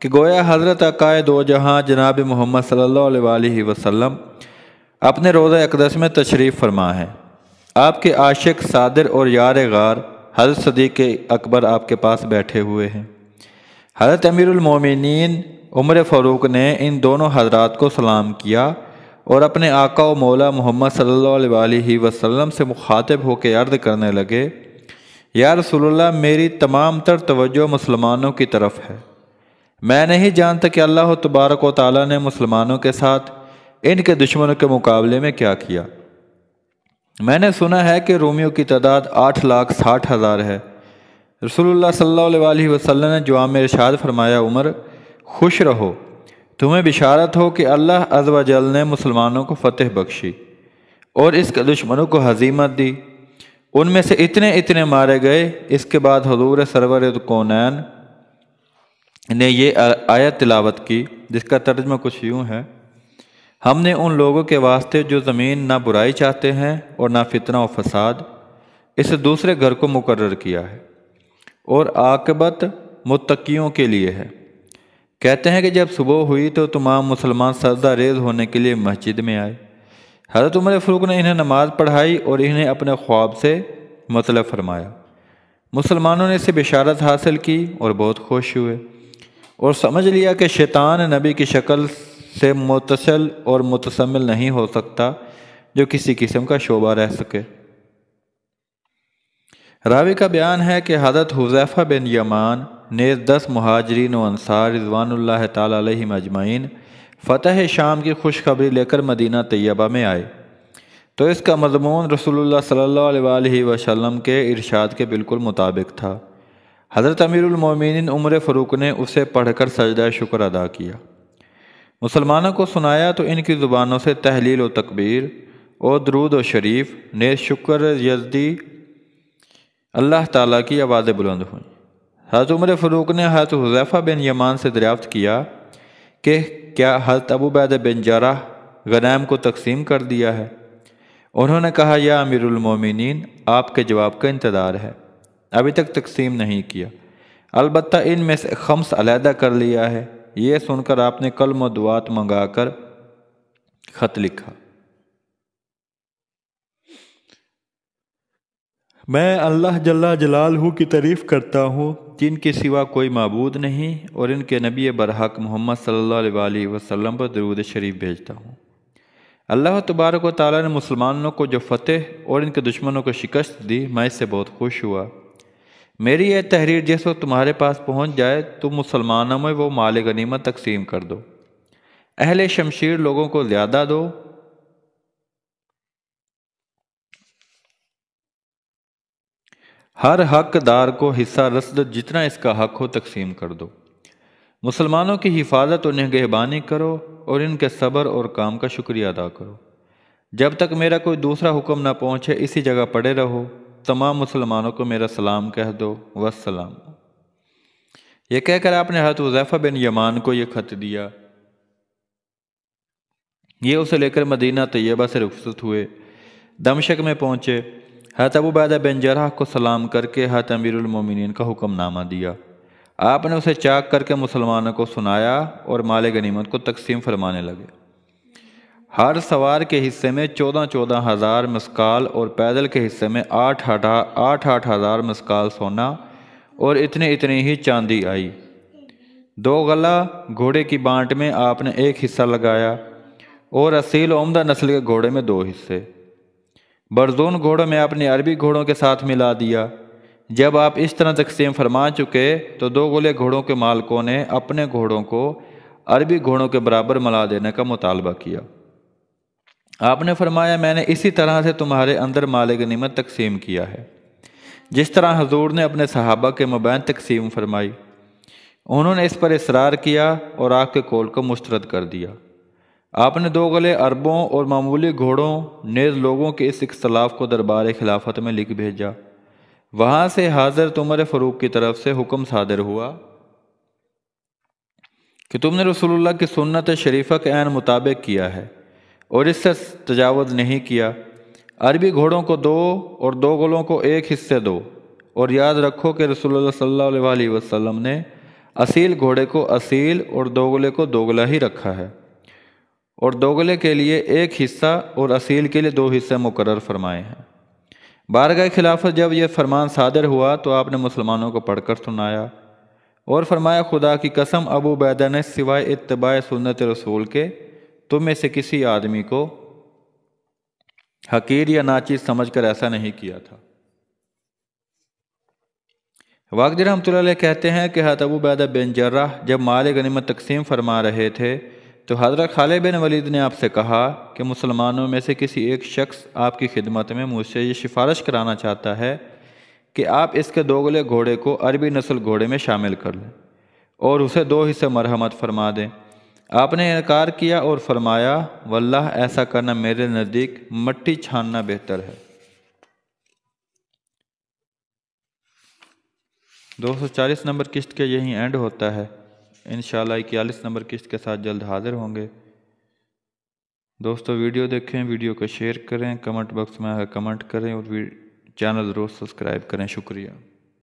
کہ گویا حضرت عقائد دو جہاں جناب محمد صلی اللہ علیہ وسلم اپنے روضہ اقدس میں تشریف فرما ہے۔ آپ کے عاشق صادر اور یار غار حضرت صدیق اکبر آپ کے پاس بیٹھے ہوئے ہیں۔ حضرت امیر المومنین عمر فاروق نے ان دونوں حضرات کو سلام کیا اور اپنے آقا و مولا محمد صلی اللہ علیہ وسلم سے مخاطب ہو کے عرض کرنے لگے، یا رسول اللہ، میری تمام تر توجہ مسلمانوں کی طرف ہے۔ میں نہیں جانتا کہ اللہ تبارک و تعالیٰ نے مسلمانوں کے ساتھ ان کے دشمنوں کے مقابلے میں کیا کیا۔ میں نے سنا ہے کہ رومیوں کی تعداد 8,60,000 ہے۔ رسول اللہ صلی اللہ علیہ وسلم نے جواب میں ارشاد فرمایا، عمر خوش رہو، تمہیں بشارت ہو کہ اللہ عز و جل نے مسلمانوں کو فتح بخشی اور اس کے دشمنوں کو ہزیمت دی، ان میں سے اتنے مارے گئے۔ اس کے بعد حضور سرور کونین نے یہ آیت تلاوت کی جس کا ترجمہ کچھ یوں ہے، ہم نے ان لوگوں کے واسطے جو زمین نہ برائی چاہتے ہیں اور نہ فتنہ و فساد، اس دوسرے گھر کو مقرر کیا ہے اور عاقبت متقیوں کے لیے ہے۔ کہتے ہیں کہ جب صبح ہوئی تو تمام مسلمان سجدہ ریز ہونے کے لیے مسجد میں آئے۔ حضرت عمر فاروق نے انہیں نماز پڑھائی اور انہیں اپنے خواب سے مطلع فرمایا۔ مسلمانوں نے اسے بشارت حاصل کی اور بہت خوش ہوئے اور سمجھ لیا کہ شیطان نبی کی شکل سے متصل اور متشمل نہیں ہو سکتا جو کسی قسم کا شعبہ رہ سکے۔ راوی کا بیان ہے کہ حضرت حذیفہ بن یمان نیز 10 مہاجرین و انصار رضوان اللہ تعالی علیہم اجمعین فتح شام کی خوشخبری لے کر مدینہ طیبہ میں آئے تو اس کا مضمون رسول اللہ صلی اللہ علیہ وسلم کے ارشاد کے بالکل مطابق تھا۔ حضرت امیر المومنین عمر فاروق نے اسے پڑھ کر سجدہ شکر ادا کیا، مسلمانوں کو سنایا تو ان کی زبانوں سے تحلیل و تکبیر اور درود و شریف نیز شکر یزدی اللہ تعالیٰ کی آوازیں بلند ہوئیں۔ حضرت عمر فاروق نے حضرت حذیفہ بن یمان سے دریافت کیا کہ کیا حضرت ابو عبیدہ بن جراح غنائم کو تقسیم کر دیا ہے؟ انہوں نے کہا، یا امیر المومنین، آپ کے جواب کا انتظار ہے، ابھی تک تقسیم نہیں کیا، البتہ ان میں سے 5 علیحدہ کر لیا ہے۔ یہ سن کر آپ نے کلم و دعات منگا کر خط لکھا، میں اللہ جل جلالہ کی تعریف کرتا ہوں جن کے سوا کوئی معبود نہیں، اور ان کے نبی برحق محمد صلی اللہ علیہ وسلم پر درود شریف بھیجتا ہوں۔ اللہ تبارک و تعالیٰ نے مسلمانوں کو جو فتح اور ان کے دشمنوں کو شکست دی، میں اس سے بہت خوش ہوا۔ میری یہ تحریر جس وقت تمہارے پاس پہنچ جائے تو مسلمانوں میں وہ مال غنیمت تقسیم کر دو، اہل شمشیر لوگوں کو زیادہ دو، ہر حق دار کو حصہ رسد جتنا اس کا حق ہو تقسیم کر دو، مسلمانوں کی حفاظت اور نگہبانی کرو اور ان کے صبر اور کام کا شکریہ ادا کرو۔ جب تک میرا کوئی دوسرا حکم نہ پہنچے اسی جگہ پڑے رہو، تمام مسلمانوں کو میرا سلام کہہ دو، والسلام۔ یہ کہہ کر آپ نے حضرت حذیفہ بن یمان کو یہ خط دیا۔ یہ اسے لے کر مدینہ طیبہ سے رخصت ہوئے، دمشق میں پہنچے۔ حضرت ابو عبیدہ بن جراح کو سلام کر کے حضرت امیر المومنین کا حکم نامہ دیا۔ آپ نے اسے چاک کر کے مسلمانوں کو سنایا اور مال غنیمت کو تقسیم فرمانے لگے۔ ہر سوار کے حصے میں 14,000 مسکال اور پیدل کے حصے میں 8,000 مسکال سونا اور اتنی ہی چاندی آئی۔ 2 غلہ گھوڑے کی بانٹ میں آپ نے 1 حصہ لگایا اور اصیل و عمدہ نسل کے گھوڑے میں 2 حصے۔ برزون گھوڑوں میں آپ نے عربی گھوڑوں کے ساتھ ملا دیا۔ جب آپ اس طرح تقسیم فرما چکے تو 2 غلے گھوڑوں کے مالکوں نے اپنے گھوڑوں کو عربی گھوڑوں کے برابر ملا دینے کا مطالبہ کیا۔ آپ نے فرمایا، میں نے اسی طرح سے تمہارے اندر مال غنیمت تقسیم کیا ہے جس طرح حضور نے اپنے صحابہ کے مابین تقسیم فرمائی۔ انہوں نے اس پر اصرار کیا اور آگ کے کول کو مسترد کر دیا۔ آپ نے 2 غلے عربوں اور معمولی گھوڑوں نیز لوگوں کے اس اختلاف کو دربار خلافت میں لکھ بھیجا۔ وہاں سے حضرت عمر فاروق کی طرف سے حکم صادر ہوا کہ تم نے رسول اللہ کی سنت شریفہ کے عین مطابق کیا ہے اور اس سے تجاوز نہیں کیا۔ عربی گھوڑوں کو 2 اور 2 غلوں کو 1 حصے دو، اور یاد رکھو کہ رسول اللہ صلی اللہ علیہ وسلم نے اصیل گھوڑے کو اصیل اور دوگلے کو دوگلا ہی رکھا ہے، اور دوگلے کے لیے ایک حصہ اور اصیل کے لیے 2 حصے مقرر فرمائے ہیں۔ بارگاہ خلافت جب یہ فرمان صادر ہوا تو آپ نے مسلمانوں کو پڑھ کر سنایا اور فرمایا، خدا کی قسم ابو عبیدہ نے سوائے اتباع سنت رسول کے تم میں سے کسی آدمی کو حقیر یا ناچیز سمجھ کر ایسا نہیں کیا تھا۔ واقدی رحمۃ اللہ علیہ کہتے ہیں کہ حضرت ابو عبیدہ بن جراح جب مال غنیمت تقسیم فرما رہے تھے تو حضرت خالد بن ولید نے آپ سے کہا کہ مسلمانوں میں سے کسی ایک شخص آپ کی خدمت میں مجھ سے یہ سفارش کرانا چاہتا ہے کہ آپ اس کے دوگلے گھوڑے کو عربی نسل گھوڑے میں شامل کر لیں اور اسے 2 حصے مرحمت فرما دیں۔ آپ نے انکار کیا اور فرمایا، واللہ ایسا کرنا میرے نزدیک مٹی چھاننا بہتر ہے۔ 240 نمبر قسط کے یہیں اینڈ ہوتا ہے، انشاءاللہ 41 نمبر قسط کے ساتھ جلد حاضر ہوں گے۔ دوستو ویڈیو دیکھیں، ویڈیو کو شیئر کریں، کمنٹ باکس میں کمنٹ کریں اور چینل ضرور سبسکرائب کریں۔ شکریہ۔